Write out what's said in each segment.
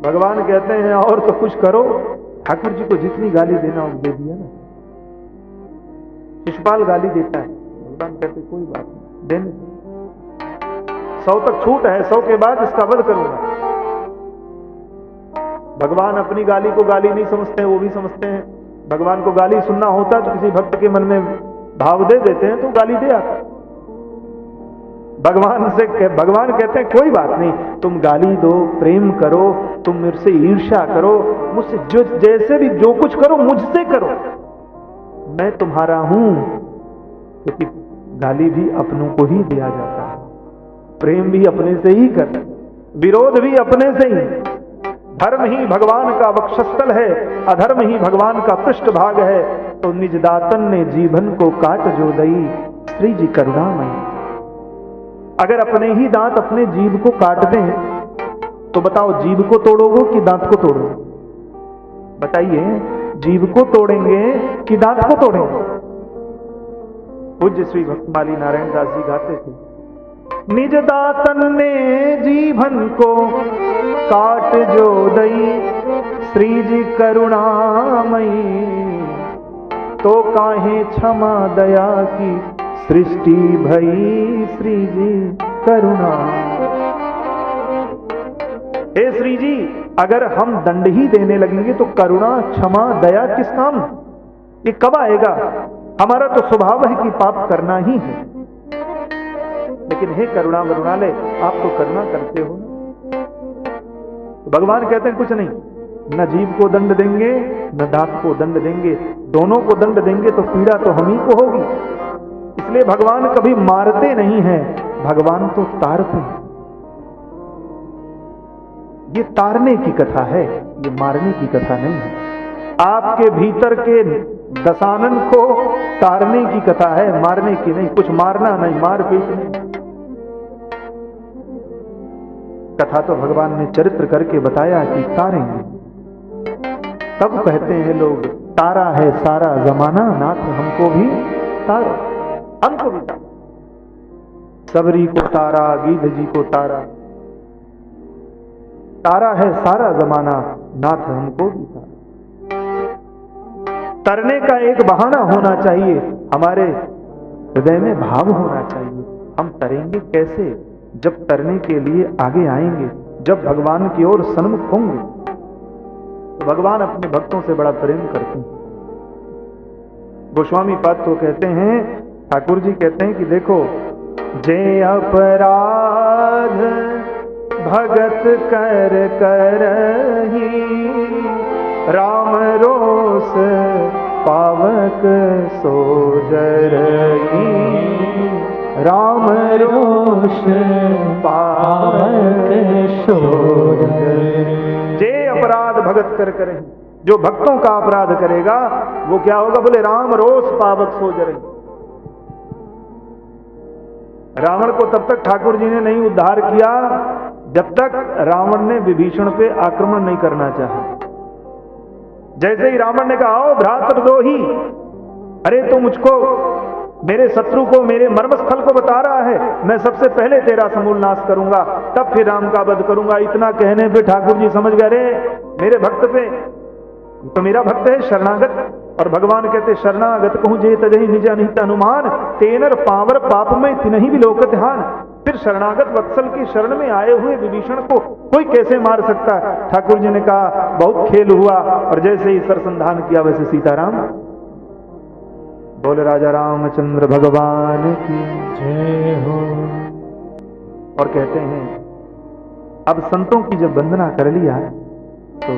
भगवान कहते हैं और तो कुछ करो। ठाकुर जी को जितनी गाली देना वो दे दिया ना। शिशुपाल गाली देता है, भगवान कहते कोई बात नहीं, देने 100 तक छूट है, 100 के बाद इसका वध करूंगा। भगवान अपनी गाली को गाली नहीं समझते हैं, वो भी समझते हैं। भगवान को गाली सुनना होता तो किसी भक्त के मन में भाव दे देते हैं तो गाली दे आता। भगवान कहते हैं कोई बात नहीं, तुम गाली दो, प्रेम करो, तुम मेरे से ईर्ष्या करो, मुझसे जो जैसे भी जो कुछ करो मुझसे करो, मैं तुम्हारा हूं। क्योंकि गाली भी अपनों को ही दिया जाता है, प्रेम भी अपने से ही कर, विरोध भी अपने से ही। धर्म ही भगवान का वक्षस्थल है, अधर्म ही भगवान का पृष्ठभाग है। तो निज दातन ने जीवन को काट जो दई, श्री जी करुणामयी। अगर अपने ही दांत अपने जीभ को काट दें तो बताओ जीभ को तोड़ोगे कि दांत को तोड़ोगे? बताइए, जीभ को तोड़ेंगे कि दांत को तोड़ेंगे? पूज्य श्री भक्तमाली नारायण दास जी गाते थे, निज दातन ने जीभन को काट जो दई, श्री जी करुणामयी। तो काहे क्षमा दया की सृष्टि भई, श्री जी करुणा। हे श्री जी, अगर हम दंड ही देने लगेंगे तो करुणा क्षमा दया किस काम? ये कब आएगा? हमारा तो स्वभाव है कि पाप करना ही है। लेकिन हे करुणा वरुणालय, आप तो करुणा करते हो। तो भगवान कहते हैं कुछ नहीं, न जीव को दंड देंगे न दांत को दंड देंगे, दोनों को दंड देंगे तो पीड़ा तो हम ही को होगी। इसलिए भगवान कभी मारते नहीं हैं, भगवान तो तारते हैं। ये तारने की कथा है, ये मारने की कथा नहीं है। आपके भीतर के दशानन को तारने की कथा है, मारने की नहीं। कुछ मारना नहीं, मार पीट नहीं। कथा तो भगवान ने चरित्र करके बताया कि तारेंगे। तब कहते हैं लोग, तारा है सारा जमाना, नाथ हमको भी तारो, हमको भी तारो। सबरी को तारा, गीध जी को तारा, तारा है सारा जमाना, नाथ हमको भी तारा। तरने का एक बहाना होना चाहिए, हमारे हृदय में भाव होना चाहिए। हम तरेंगे कैसे? जब तरने के लिए आगे आएंगे, जब भगवान की ओर सन्मुख होंगे। तो भगवान अपने भक्तों से बड़ा प्रेम करते हैं। गोस्वामी पाद तो कहते हैं, ठाकुर जी कहते हैं कि देखो, जे अपराध भगत कर करही, राम रोष पावक सोजरही। राम रोष पावक सोजरही। जे अपराध भगत कर करही, जो भक्तों का अपराध करेगा वो क्या होगा? बोले राम रोष पावक सोजरही। रावण को तब तक ठाकुर जी ने नहीं उद्धार किया जब तक रावण ने विभीषण पे आक्रमण नहीं करना चाहा। जैसे ही रावण ने कहा, आओ भ्रातृद्रोही, अरे तो मुझको, मेरे शत्रु को, मेरे मर्मस्थल को बता रहा है, मैं सबसे पहले तेरा समूल नाश करूंगा, तब फिर राम का वध करूंगा। इतना कहने पे ठाकुर जी समझ गए, अरे मेरे भक्त पे, तो मेरा भक्त है शरणागत। और भगवान कहते, शरणागत कहूं जे तजहि निज अनिहित अनुमान, तेनर पावर पाप में तिनहि विलोकत हान। फिर शरणागत वत्सल की शरण में आए हुए विभीषण को कोई कैसे मार सकता है? ठाकुर जी ने कहा, बहुत खेल हुआ, और जैसे ही सरसंधान किया वैसे सीताराम। बोले राजा रामचंद्र भगवान की जय हो। और कहते हैं, अब संतों की जब वंदना कर लिया तो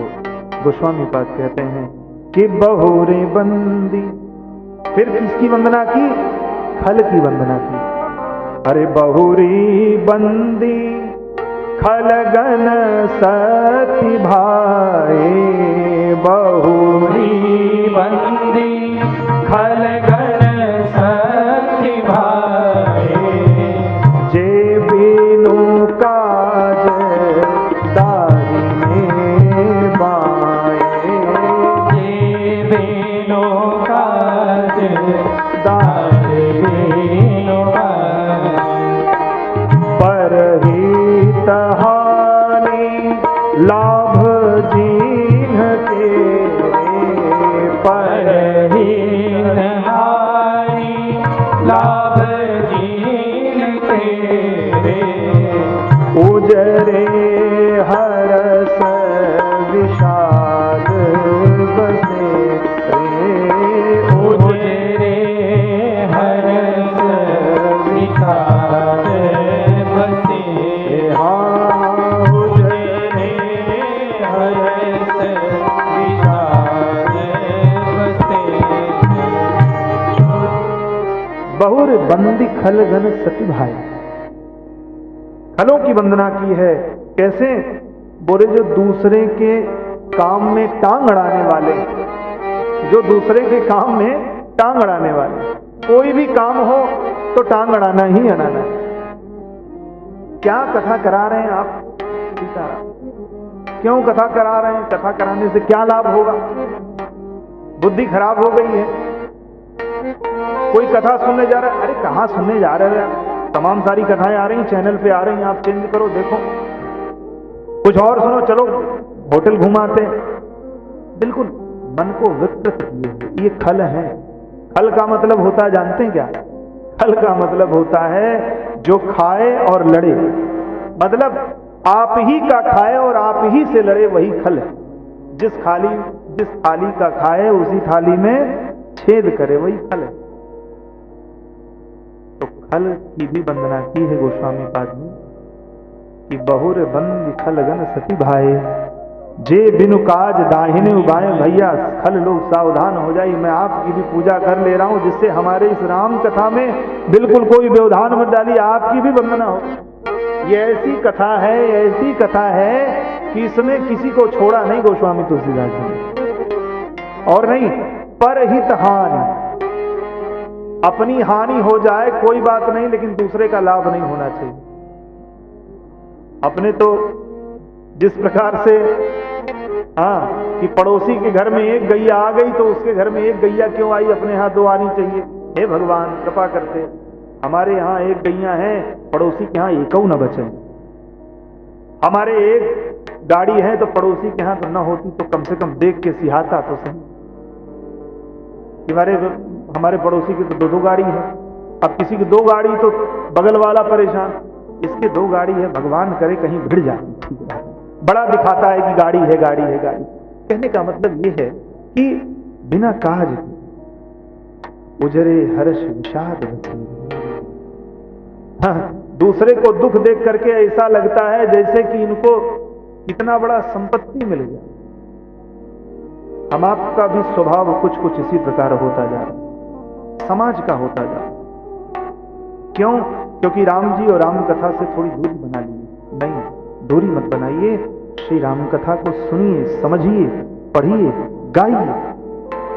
गोस्वामी पाद कहते हैं कि बहुरे बंदी, फिर किसकी वंदना की? खल की वंदना की। अरे बहुरी बंदी खलगन सती भाए, बहुरी बंदी खलगन सती भाए, जे बिनु काज दारिने बाए, जे बिनु काज दारिने बाए, परहित हानि लाभ लाभ जीन तेरे, उजरे हरस विषाद बसे रे, उजरे हरस विषाद बसे, हाँ उजरे हरस विषाद बसे। बहुर बंदी खलगन सती भाई, खलों की वंदना की है। कैसे? बोले जो दूसरे के काम में टांग अड़ाने वाले, जो दूसरे के काम में टांग अड़ाने वाले, कोई भी काम हो तो टांग अड़ाना ही अड़ाना है। क्या कथा करा रहे हैं आप सीताराम? क्यों कथा करा रहे हैं? कथा कराने से क्या लाभ होगा? बुद्धि खराब हो गई है। कोई कथा सुनने जा रहा है, अरे कहाँ सुनने जा रहे हैं? तमाम सारी कथाएं आ रही, चैनल पे आ रही हैं, आप चेंज करो, देखो कुछ और सुनो, चलो होटल घुमाते। बिल्कुल मन को विकृत किए हुए ये खल है। खल का मतलब होता है जानते हैं क्या? खल का मतलब होता है जो खाए और लड़े, मतलब आप ही का खाए और आप ही से लड़े, वही खल है। जिस थाली का खाए उसी थाली में छेद करे, वही खल है। तो खल की भी वंदना की है गोस्वामी पाद ने कि बहुर बंद खलगन सती भाई, जे बिनु काज दाहिने उबाए। भैया खल लोग सावधान हो जाइए, मैं आपकी भी पूजा कर ले रहा हूं, जिससे हमारे इस राम कथा में बिल्कुल कोई व्यवधान मत डालिए, आपकी भी वंदना हो। ये ऐसी कथा है, ऐसी कथा है कि इसमें किसी को छोड़ा नहीं गोस्वामी तुलसीदास जी ने। और नहीं, परहित हानि, अपनी हानि हो जाए कोई बात नहीं, लेकिन दूसरे का लाभ नहीं होना चाहिए। अपने तो जिस प्रकार से कि पड़ोसी के घर में एक गैया आ गई तो उसके घर में एक गैया क्यों आई, अपने यहाँ दो आनी चाहिए। हे भगवान कृपा करते, हमारे यहाँ एक गैया है, पड़ोसी के यहाँ एक न बचे। हमारे एक गाड़ी है तो पड़ोसी के यहाँ तो न होती, तो कम से कम देख के सिहाता तो सही। हमारे पड़ोसी की तो दो गाड़ी है, अब किसी की दो गाड़ी तो बगल वाला परेशान, इसके दो गाड़ी है, भगवान करे कहीं भिड़ जाती। ठीक है, बड़ा दिखाता है कि गाड़ी है गाड़ी है गाड़ी। कहने का मतलब ये है कि बिना काज उजरे हर्ष विषाद बसे। हाँ, दूसरे को दुख देख करके ऐसा लगता है जैसे कि इनको कितना बड़ा संपत्ति मिल गया। हम आपका भी स्वभाव कुछ कुछ इसी प्रकार होता जा रहा, समाज का होता जा रहा। क्यों? क्योंकि राम जी और राम कथा से थोड़ी दूरी बना ली। नहीं, दूरी मत बनाइए, श्री राम कथा को सुनिए, समझिए, पढ़िए, गाइए।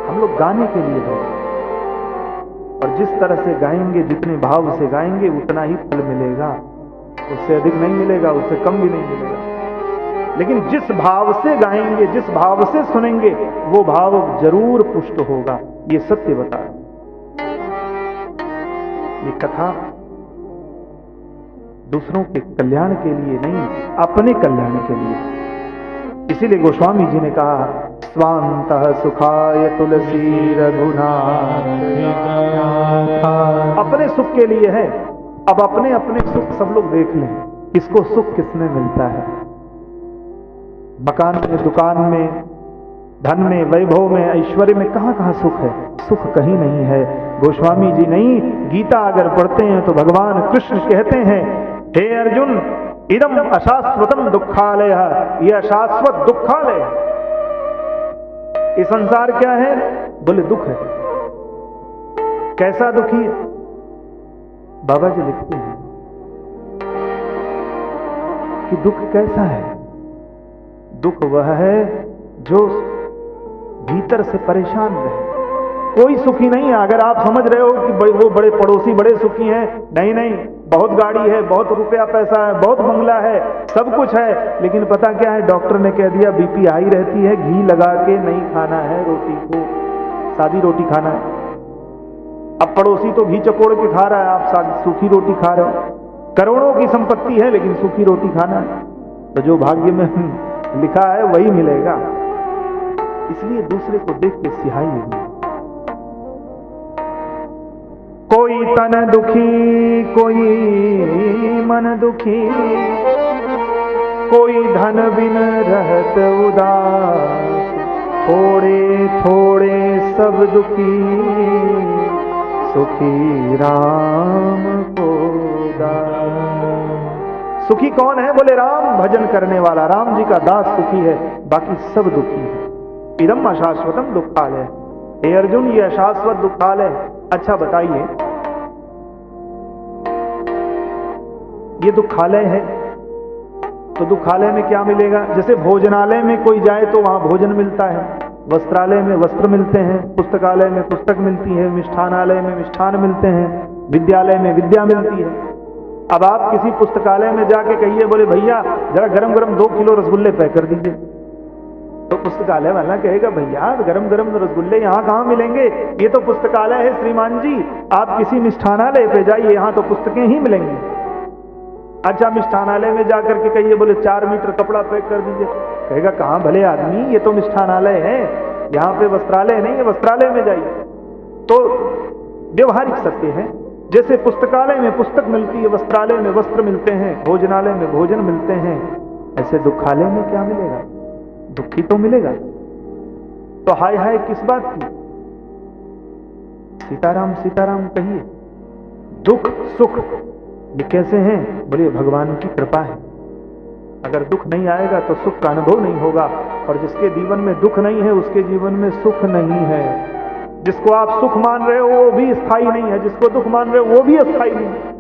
हम लोग गाने के लिए बैठे, और जिस तरह से गाएंगे, जितने भाव से गाएंगे उतना ही फल मिलेगा, उससे अधिक नहीं मिलेगा, उससे कम भी नहीं मिलेगा। लेकिन जिस भाव से गाएंगे, जिस भाव से सुनेंगे, वो भाव जरूर पुष्ट होगा। ये सत्य बता रहा हूं। ये कथा दूसरों के कल्याण के लिए नहीं, अपने कल्याण के लिए। इसीलिए गोस्वामी जी ने कहा, स्वांतः सुखाय तुलसी रघुनाथ, अपने सुख के लिए है। अब अपने अपने सुख सब लोग देख लें, किसको सुख किसमें मिलता है। मकान में, दुकान में, धन में, वैभव में, ऐश्वर्य में, कहां कहां सुख है? सुख कहीं नहीं है। गोस्वामी जी नहीं, गीता अगर पढ़ते हैं तो भगवान कृष्ण कहते हैं, हे अर्जुन, इदम अशाश्वतम दुखालय, यह अशाश्वत दुखालय है। ये संसार क्या है? बोले दुख है। कैसा दुखी है? बाबा जी लिखते हैं कि दुख कैसा है? दुख वह है जो भीतर से परेशान रहे। कोई सुखी नहीं है। अगर आप समझ रहे हो कि वो बड़े पड़ोसी बड़े सुखी हैं, नहीं नहीं, बहुत गाड़ी है, बहुत रुपया पैसा है, बहुत बंगला है, सब कुछ है, लेकिन पता क्या है? डॉक्टर ने कह दिया बीपी हाई रहती है, घी लगा के नहीं खाना है रोटी को, सादी रोटी खाना है। अब पड़ोसी तो घी चकोड़ के खा रहा है, आप सूखी रोटी खा रहे हो। करोड़ों की संपत्ति है लेकिन सूखी रोटी खाना है, तो जो भाग्य में लिखा है वही मिलेगा। इसलिए दूसरे को देख के सिहाई नहीं। कोई तन दुखी कोई मन दुखी, कोई धन बिन रहत उदास, थोड़े थोड़े सब दुखी, सुखी राम को दास। सुखी कौन है? बोले राम भजन करने वाला, राम जी का दास सुखी है, बाकी सब दुखी है। इदम अशाश्वतम दुखालय। हे अर्जुन, ये अशाश्वत दुखालय। अच्छा बताइए, ये दुखालय है तो दुखालय में क्या मिलेगा? जैसे भोजनालय में कोई जाए तो वहां भोजन मिलता है, वस्त्रालय में वस्त्र मिलते हैं, पुस्तकालय में पुस्तक मिलती है, मिष्ठानालय में मिष्ठान मिलते हैं, विद्यालय में विद्या मिलती है। अब आप किसी पुस्तकालय में जाके कहिए, बोले भैया जरा गरम गरम 2 किलो रसगुल्ले पैक कर दीजिए, तो पुस्तकालय वाला कहेगा भैया गरम गरम रसगुल्ले यहाँ कहाँ मिलेंगे, ये तो पुस्तकालय है श्रीमान जी, आप किसी मिष्ठानालय पे जाइए, यहाँ तो पुस्तकें ही मिलेंगी। अच्छा, मिष्ठानालय में जाकर के कहिए, बोले 4 मीटर कपड़ा पैक कर दीजिए, कहेगा कहाँ भले आदमी, ये तो मिष्ठानालय है, यहाँ पे वस्त्रालय नहीं है, वस्त्रालय में जाइए। तो व्यवहारिक सत्य है, जैसे पुस्तकालय में पुस्तक मिलती है, वस्त्रालय में वस्त्र मिलते हैं, भोजनालय में भोजन मिलते हैं, ऐसे दुखालय में क्या मिलेगा? दुखी तो मिलेगा। तो हाय हाय किस बात की? सीताराम सीताराम कहिए। दुख सुख ये कैसे हैं? बोलिए भगवान की कृपा है। अगर दुख नहीं आएगा तो सुख का अनुभव नहीं होगा, और जिसके जीवन में दुख नहीं है उसके जीवन में सुख नहीं है। जिसको आप सुख मान रहे हो वो भी स्थायी नहीं है, जिसको दुख मान रहे हो वो भी अस्थायी नहीं है।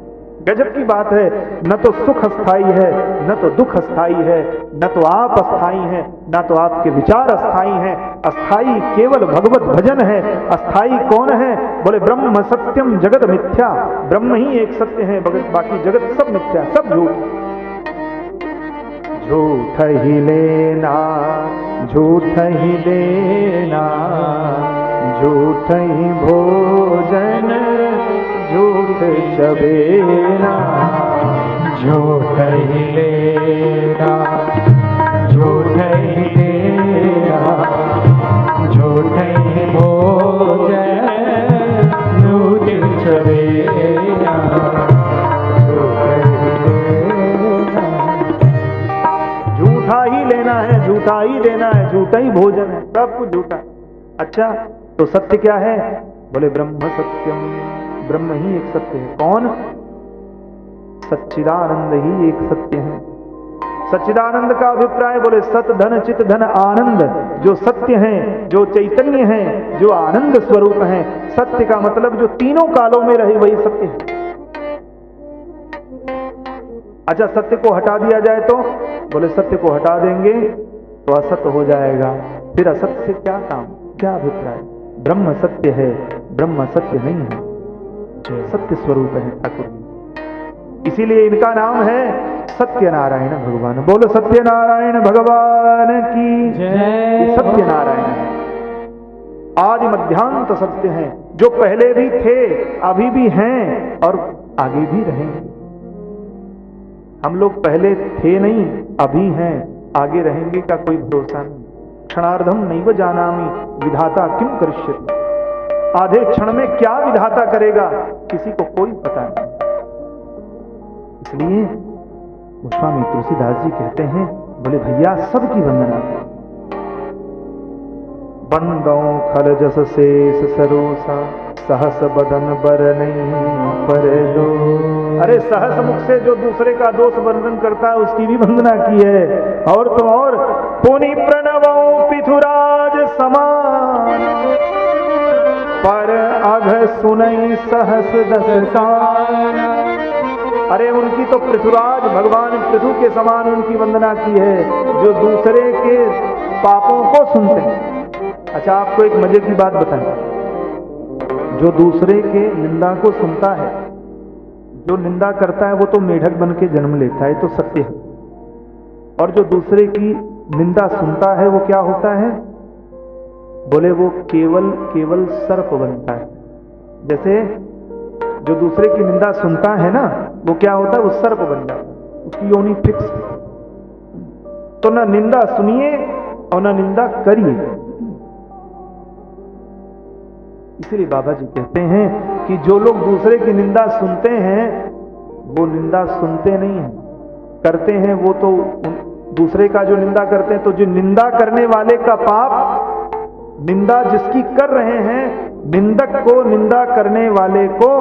गजब की बात है, न तो सुख अस्थायी है, न तो दुख अस्थायी है, न तो आप अस्थायी हैं, न तो आपके विचार अस्थायी हैं। अस्थायी केवल भगवत भजन है। अस्थायी कौन है? बोले ब्रह्म सत्यम जगत मिथ्या, ब्रह्म ही एक सत्य है, बाकी जगत सब मिथ्या, सब झूठ। झूठ ही लेना झूठ ही देना, झूठ ही भोजन झूठ चबेना, झूठ ही लेना झूठ ही देना, झूठ ही भोजन झूठ चबेना, झूठा ही लेना है, झूठा ही देना है, झूठा ही भोजन है, सब कुछ झूठा। अच्छा, तो सत्य क्या है? बोले ब्रह्म सत्यम, ब्रह्म ही एक सत्य है। कौन? सच्चिदानंद ही एक सत्य है। सच्चिदानंद का अभिप्राय, बोले सत धन चित धन आनंद, जो सत्य हैं, जो चैतन्य हैं, जो आनंद स्वरूप हैं। सत्य का मतलब जो तीनों कालों में रहे वही सत्य है। अच्छा, सत्य को हटा दिया जाए तो? बोले सत्य को हटा देंगे तो असत्य हो जाएगा, फिर असत्य से क्या काम, क्या अभिप्राय? ब्रह्म सत्य है, ब्रह्म सत्य नहीं है, सत्य स्वरूप है ठाकुर जी। इसीलिए इनका नाम है सत्यनारायण भगवान। बोलो सत्यनारायण भगवान की जय। सत्यनारायण है, आदि मध्यांत सत्य हैं, जो पहले भी थे, अभी भी हैं और आगे भी रहेंगे। हम लोग पहले थे नहीं, अभी हैं, आगे रहेंगे का कोई भरोसा नहीं। क्षणार्धम नैव जानामि विधाता किम करिष्यति। आधे क्षण में क्या विधाता करेगा किसी को कोई पता नहीं। इसलिए गोस्वामी तुलसीदास जी कहते हैं, बोले भैया सबकी वंदना करो। बंदों खल जस शेष सरोसा, सहस बदन बर नहीं पर लो। अरे सहस मुख से जो दूसरे का दोष वर्णन करता है उसकी भी वंदना की है। और तो और पुनि प्रणवों पिथुराज समान, पर अघ सुनई सहस दसान। अरे उनकी तो पृथुराज भगवान पृथु के समान उनकी वंदना की है, जो दूसरे के पापों को सुनते हैं। अच्छा, आपको एक मजे की बात बताएं, जो दूसरे के निंदा को सुनता है, जो निंदा करता है वो तो मेढक बन के जन्म लेता है, तो सत्य है। और जो दूसरे की निंदा सुनता है वो क्या होता है? बोले वो केवल सर्प बनता है। जैसे जो दूसरे की निंदा सुनता है ना, वो क्या होता है? वो सर्प बन जाता है, उसकी योनि फिक्स। तो ना निंदा सुनिए और ना निंदा करिए। इसलिए बाबा जी कहते हैं कि जो लोग दूसरे की निंदा सुनते हैं वो निंदा सुनते नहीं हैं, करते हैं वो तो दूसरे का जो निंदा करते हैं, तो जो निंदा करने वाले का पाप, निंदा जिसकी कर रहे हैं, निंदक को, निंदा करने वाले को,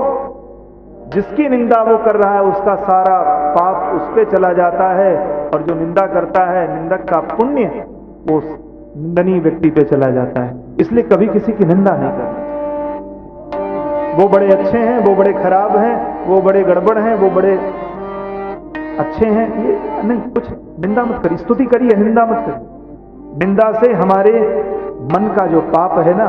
जिसकी निंदा वो कर रहा है उसका सारा पाप उस पे चला जाता है, और जो निंदा करता है निंदक का पुण्य वो निंदनीय व्यक्ति पे चला जाता है। इसलिए कभी किसी की निंदा नहीं करना चाहिए। वो बड़े अच्छे हैं, वो बड़े खराब हैं, वो बड़े गड़बड़ हैं, वो बड़े अच्छे हैं, ये नहीं, कुछ निंदा मत करिए, स्तुति करिए, निंदा मत करिए। निंदा से हमारे मन का जो पाप है ना,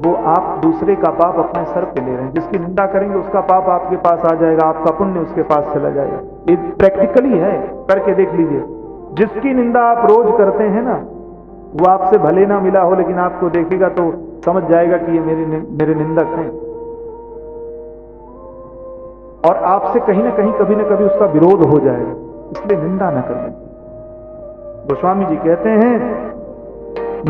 वो आप दूसरे का पाप अपने सर पे ले रहे हैं। जिसकी निंदा करेंगे उसका पाप आपके पास आ जाएगा, आपका पुण्य उसके पास चला जाएगा। ये प्रैक्टिकली है, करके देख लीजिए। जिसकी निंदा आप रोज करते हैं ना, वो आपसे भले ना मिला हो, लेकिन आपको देखेगा तो समझ जाएगा कि ये मेरे निंदक हैं, और आपसे कहीं ना कहीं कभी ना कभी उसका विरोध हो जाएगा। इसलिए निंदा न करें। गोस्वामी जी कहते हैं,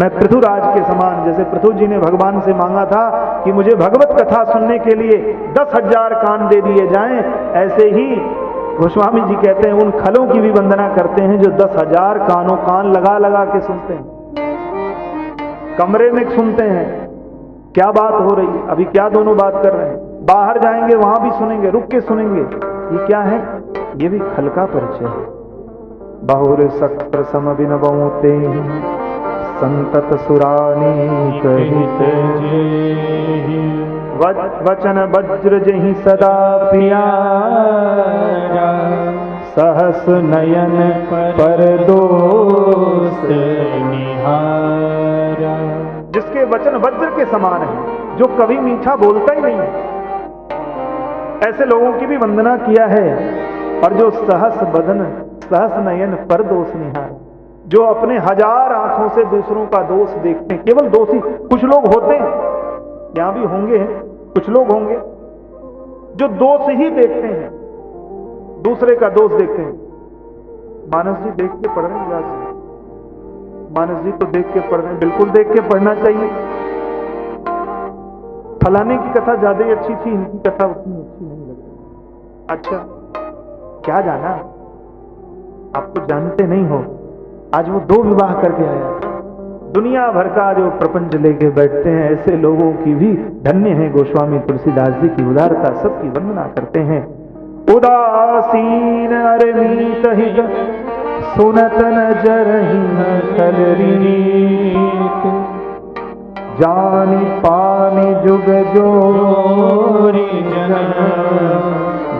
मैं पृथुराज के समान, जैसे पृथु जी ने भगवान से मांगा था कि मुझे भगवत कथा सुनने के लिए 10,000 कान दे दिए जाएं, ऐसे ही गोस्वामी जी कहते हैं उन खलों की भी वंदना करते हैं जो 10,000 कान लगा लगा के सुनते हैं, कमरे में सुनते हैं, क्या बात हो रही है, अभी क्या दोनों बात कर रहे हैं, बाहर जाएंगे वहां भी सुनेंगे, रुक के सुनेंगे। ये क्या है? ये भी खल का परिचय है। बहुर सक्त सम विनवते संतत सुरानी कहित वचन वज्र जहि सदा प्यारा, सहस नयन पर दोष निहारा। जिसके वचन वज्र के समान है, जो कभी मीठा बोलता ही नहीं है, ऐसे लोगों की भी वंदना किया है। और जो सहस बदन सहस नयन पर दोष निहार, जो अपने 1000 आंखों से दूसरों का दोष देखते हैं। केवल दोषी कुछ लोग होते हैं, यहां भी होंगे, कुछ लोग होंगे जो दोष ही देखते हैं, दूसरे का दोष देखते हैं। मानस जी देख के पढ़ रहे हैं, व्यास जी, मानस जी तो देख के पढ़ रहे हैं, बिल्कुल देख के पढ़ना चाहिए। फलाने की कथा ज्यादा अच्छी थी, इनकी कथा उतनी अच्छी नहीं लगी। अच्छा, क्या जाना, आप तो जानते नहीं हो, आज वो 2 विवाह करके आया। दुनिया भर का जो प्रपंच लेके बैठते हैं, ऐसे लोगों की भी धन्य है गोस्वामी तुलसीदास जी की उदारता, सबकी वंदना करते हैं। उदासीन अरमीत हित सुनत न जरहि रीत, जानी पानी जुग जोरी जन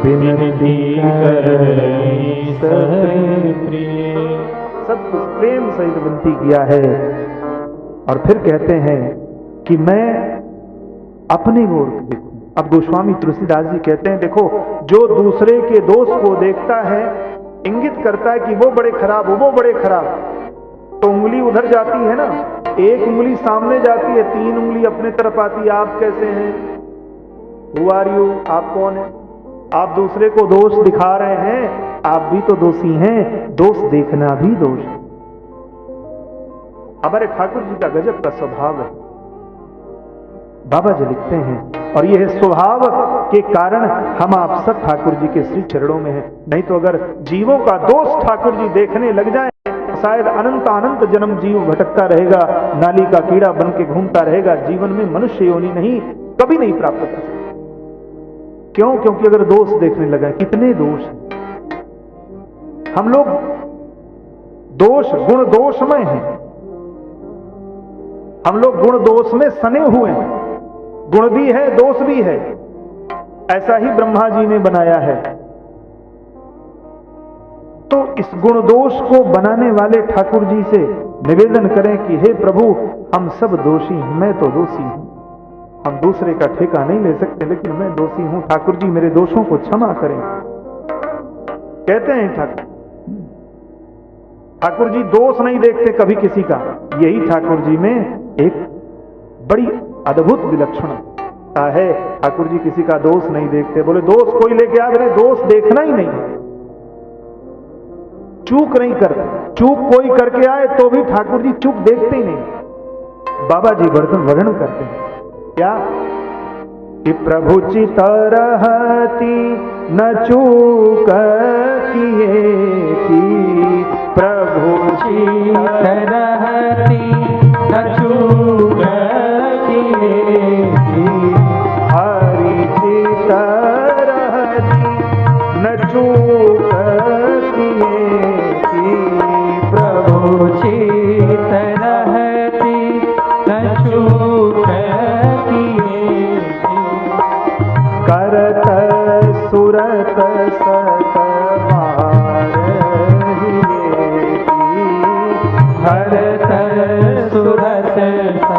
बिनती करहि प्रिय। सब कुछ प्रेम सहित विनती किया है। और फिर कहते हैं कि मैं अपने ओर देखूं। अब गोस्वामी तुलसीदास जी कहते हैं, देखो, जो दूसरे के दोष को देखता है, इंगित करता है कि वो बड़े खराब हो, वो बड़े खराब, तो उंगली उधर जाती है ना, एक उंगली सामने जाती है, 3 उंगली अपने तरफ आती है। आप कैसे हैं, हु आर यू, आप कौन है? आप दूसरे को दोष दिखा रहे हैं, आप भी तो दोषी हैं, दोष देखना भी दोष है। हमारे ठाकुर जी का गजब का स्वभाव है। बाबा जी लिखते हैं, और यह स्वभाव के कारण हम आप सब ठाकुर जी के श्री चरणों में हैं। नहीं तो अगर जीवों का दोष ठाकुर जी देखने लग जाए, शायद अनंत अनंत जन्म जीव भटकता रहेगा, नाली का कीड़ा बन के घूमता रहेगा, जीवन में मनुष्य योनि नहीं, कभी नहीं प्राप्त कर सकता। क्यों? क्योंकि अगर दोष देखने लगा, कितने दोष हैं। हम लोग दोष गुण दोषमय हैं, हम लोग गुण दोष में सने हुए हैं, गुण भी है दोष भी है। ऐसा ही ब्रह्मा जी ने बनाया है। तो इस गुण दोष को बनाने वाले ठाकुर जी से निवेदन करें कि हे प्रभु, हम सब दोषी हैं, मैं तो दोषी हूं, हम दूसरे का ठेका नहीं ले सकते, लेकिन मैं दोषी हूं, ठाकुर जी मेरे दोषों को क्षमा करें। कहते हैं ठाकुर जी दोष नहीं देखते कभी किसी का। यही ठाकुर जी में एक बड़ी अद्भुत विलक्षणता है। ठाकुर जी किसी का दोष नहीं देखते। बोले दोष कोई लेके आ, मेरे दोष देखना ही नहीं है, चूक नहीं करते। चूक कोई करके आए तो भी ठाकुर जी चूक देखते ही नहीं। बाबा जी वर्णन करते हैं क्या, कि प्रभु चित रहती न चूक किए की, प्रभु चित रहती न चूक किए की, हरि चित रहती न चूक किए की, प्रभु चित रहती न चूक किए की, करत सुरत सत भरत सुरत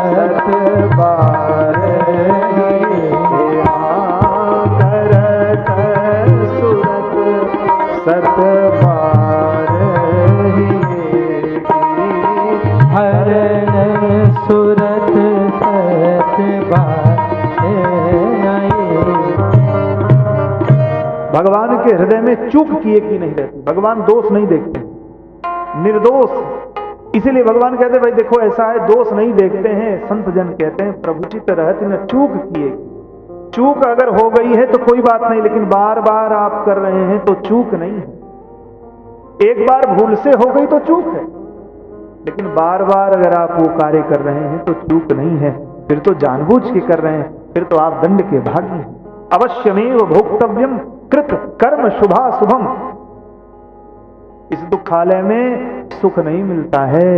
सत बार, करत सुरत सत बार, हरण सुरत सत बार। भगवान के हृदय में चूक किए की नहीं रहती, भगवान दोष नहीं देखते, निर्दोष। इसीलिए भगवान कहते भाई देखो ऐसा है, दोष नहीं देखते हैं। संत जन कहते हैं प्रभुचित रहती न चूक किए। चूक अगर हो गई है तो कोई बात नहीं, लेकिन बार बार आप कर रहे हैं तो चूक नहीं है। एक बार भूल से हो गई तो चूक है, लेकिन बार बार अगर आप वो कार्य कर रहे हैं तो चूक नहीं है, फिर तो जानबूझ के कर रहे हैं, फिर तो आप दंड के भागी हैं। अवश्यमेव भोक्तव्यम कृत कर्म शुभा शुभम। इस दुखालय में सुख नहीं मिलता है,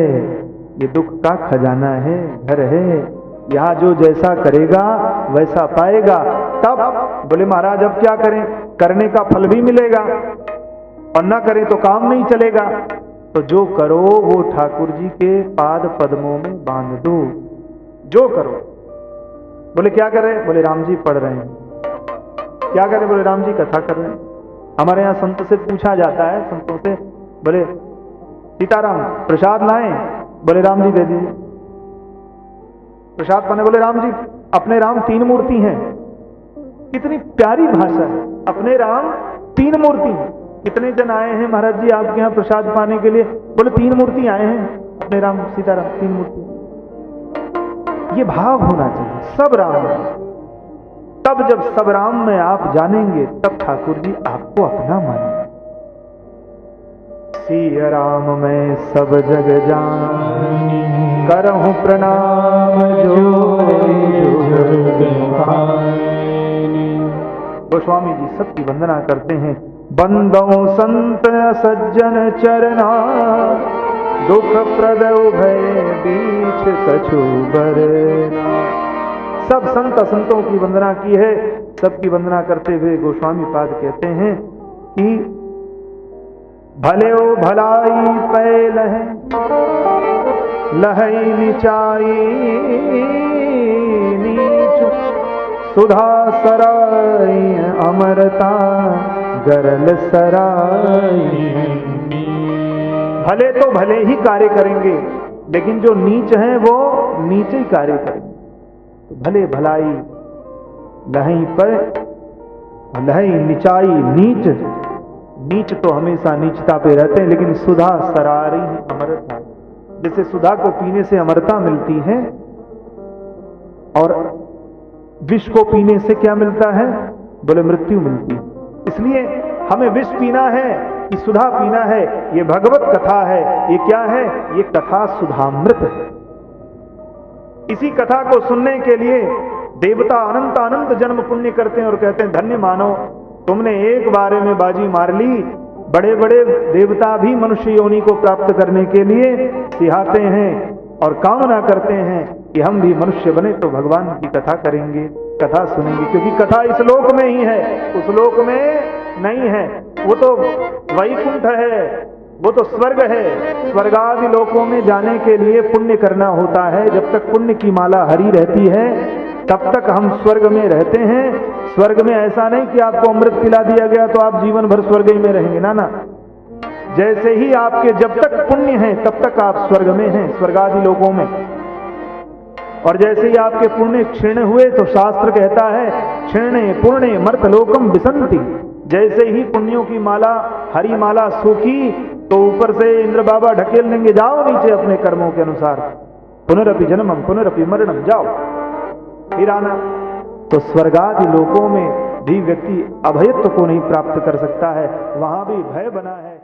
ये दुख का खजाना है, घर है। यहां जो जैसा करेगा वैसा पाएगा। तब बोले महाराज अब क्या करें, करने का फल भी मिलेगा और ना करें तो काम नहीं चलेगा। तो जो करो वो ठाकुर जी के पाद पद्मों में बांध दो, जो करो। बोले क्या करें, बोले राम जी पढ़ रहे हैं। क्या करें, बोले राम जी कथा कर रहे हैं। हमारे यहाँ संत से पूछा जाता है, संतों से, बोले सीताराम प्रसाद लाएं, बोले राम जी दे दीजिए। प्रसाद पाने, बोले राम जी, अपने राम तीन मूर्ति हैं। कितनी प्यारी भाषा है, अपने राम तीन मूर्ति हैं। कितने जन आए हैं महाराज जी आपके यहाँ प्रसाद पाने के लिए, बोले तीन मूर्ति आए हैं, अपने राम सीताराम तीन मूर्ति। ये भाव होना चाहिए, सब राम है। तब जब सब राम में आप जानेंगे तब ठाकुर जी आपको अपना मानेंगे। सिया राम में सब जग जानी, करहूं प्रणाम गोस्वामी जी सबकी वंदना करते हैं। बंदो संत सज्जन चरना, दुख प्रद भय बीच कछु बरना। सब संत संतों की वंदना की है। सबकी वंदना करते हुए गोस्वामी पाद कहते हैं कि भले ओ भलाई पैल है, लहई निचाई नीच, सुधा सराय अमरता गरल सराय। भले तो भले ही कार्य करेंगे, लेकिन जो नीच हैं वो नीचे ही कार्य करेंगे। तो भले भलाई लहई पर, लहई निचाई नीच। नीच तो हमेशा नीचता पे रहते हैं, लेकिन सुधा सरारी अमरता। जैसे सुधा को पीने से अमरता मिलती है, और विष को पीने से क्या मिलता है, बोले मृत्यु मिलती है। इसलिए हमें विष पीना है कि सुधा पीना है, ये भगवत कथा है। ये क्या है, ये कथा सुधामृत है। इसी कथा को सुनने के लिए देवता अनंत अनंत जन्म पुण्य करते हैं और कहते हैं धन्य मानो, तुमने एक बारे में बाजी मार ली। बड़े बड़े देवता भी मनुष्य योनि को प्राप्त करने के लिए सिहाते हैं और कामना करते हैं कि हम भी मनुष्य बने तो भगवान की कथा करेंगे, कथा सुनेंगे, क्योंकि कथा इस लोक में ही है, उस लोक में नहीं है। वो तो वैकुंठ है, वो तो स्वर्ग है। स्वर्गादि लोकों में जाने के लिए पुण्य करना होता है। जब तक पुण्य की माला हरी रहती है तब तक हम स्वर्ग में रहते हैं। स्वर्ग में ऐसा नहीं कि आपको अमृत पिला दिया गया तो आप जीवन भर स्वर्ग ही में रहेंगे, ना ना। जैसे ही आपके जब तक पुण्य है तब तक आप स्वर्ग में हैं, स्वर्गादि लोकों में। और जैसे ही आपके पुण्य क्षीण हुए तो शास्त्र कहता है क्षीणे पुण्य मर्तलोकम विसंति। जैसे ही पुण्यों की माला हरी माला सूखी तो ऊपर से इंद्र बाबा ढकेल देंगे, जाओ नीचे अपने कर्मों के अनुसार, पुनरपि जन्मम पुनरपि मरणम, जाओ फिर आना। तो स्वर्गादि लोकों में भी व्यक्ति अभयत्व को नहीं प्राप्त कर सकता है, वहां भी भय बना है।